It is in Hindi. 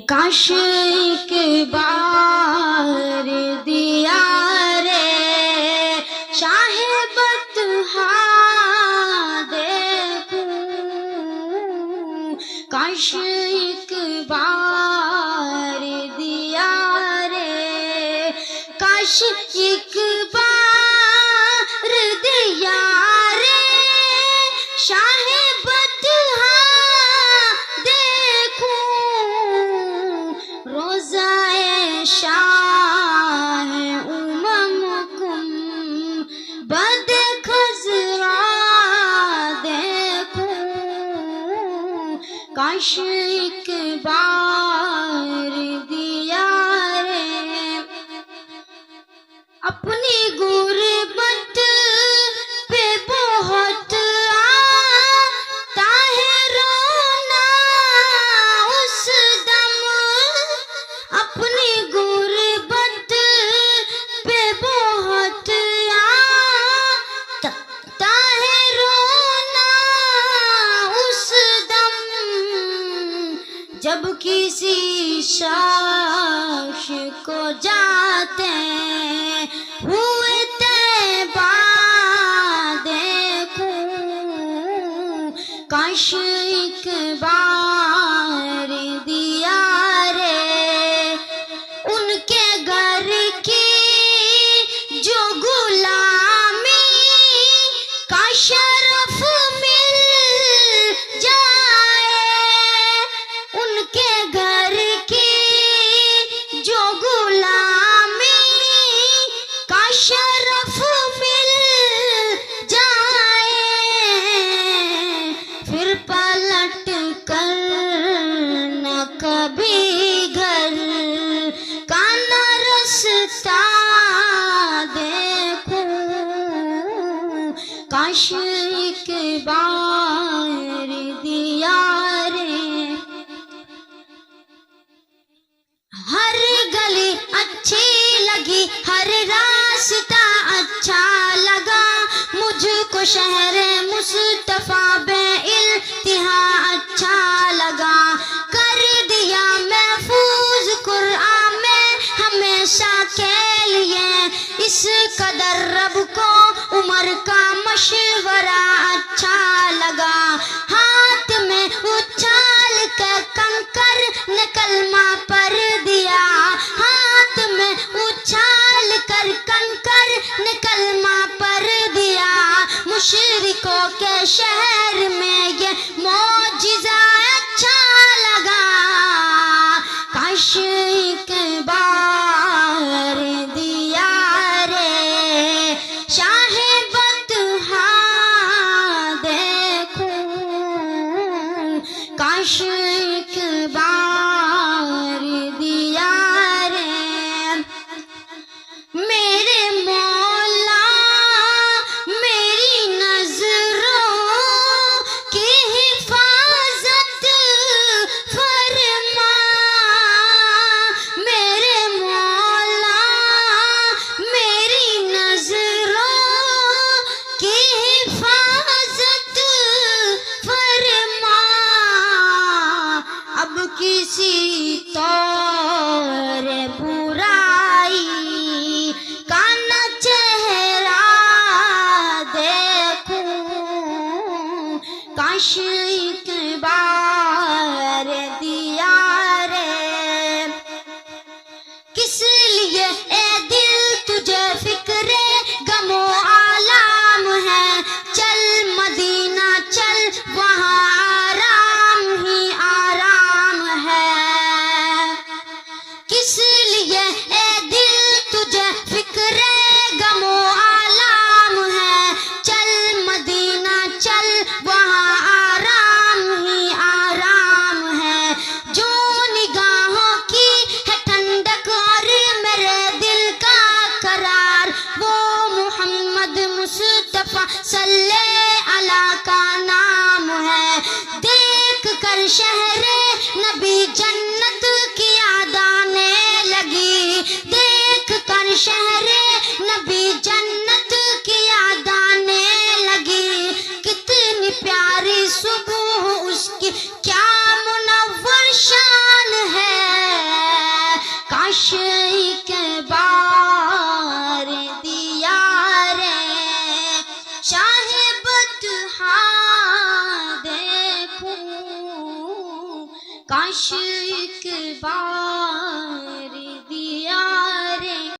काश एक बार दिया रे शाहे बतहा देखूं, काश एक बार दिया रे, काश एक बार दिया रे शाहे बतहा रोज़ाए शाह उममुकुम बद खज़रा देखूं, काश एक बार दिया रे। अपनी गुर्बत पे बहुत आता है रोना उस दम, अपनी गुर्बत पे बहुत आता है रोना उस दम, जब किसी शख्स को जाते हुए तैबा देखूं, काश एक बार दिया रे। उनके घर की जो गुलामी का शरफ मिल जाए, उनके घर की जो गुलामी का शरफ मिल जाए, फिर पलट कर न कभी घर का न रास्ता देखूं, काश एक बार दिया रे। हर गली अच्छी लगी, हर रास्ता अच्छा लगा, मुझको शहर मुस्तफा बे इल्तिहा अच्छा लगा, कर दिया महफूज कुरान में हमेशा के लिए, इस कदर रब को उमर का मशवरा अच्छा लगा, हाथ में उछाल कर कंकर ने कलमा पर दिया, हाथ में उछाल कर कंकर ने कलमा पर दिया, मुशरिकों के शहर में ये मौजिज़ा अच्छा लगा, काश एक बार दिया रे शाहे बतहा देखूं, काश एक बार दिया रे। मेरे मौला मेरी नजरों की हिफाजत फरमा, मेरे मौला मेरी नजरों की हिफाजत फरमा, अब किसी तौर बुराई का न चेहरा देखूं, काश एक बार दिया रे। किस लिए ए दिल तुझे फिक्रे गमो आलाम है, चल मदीना चल वहाँ आराम ही आराम है, किस लिए ए दिल तुझे फिक्रे गमो आलाम है, चल मदीना चल वहाँ आराम ही आराम है, जो निगाहों की है ठंडक और मेरे दिल का करार, वो मोहम्मद मुस्तफा सल्ले अला का नाम है, देख कर शहरे नबी जन्नत की याद आने लगी, देख कर शहरे नबी जन्नत की याद आने लगी, कितनी प्यारी सुबह उसकी क्या मुनव्वर शान है। काश एक बार दिया रे शाहे बतहा देखूं, काश एक बार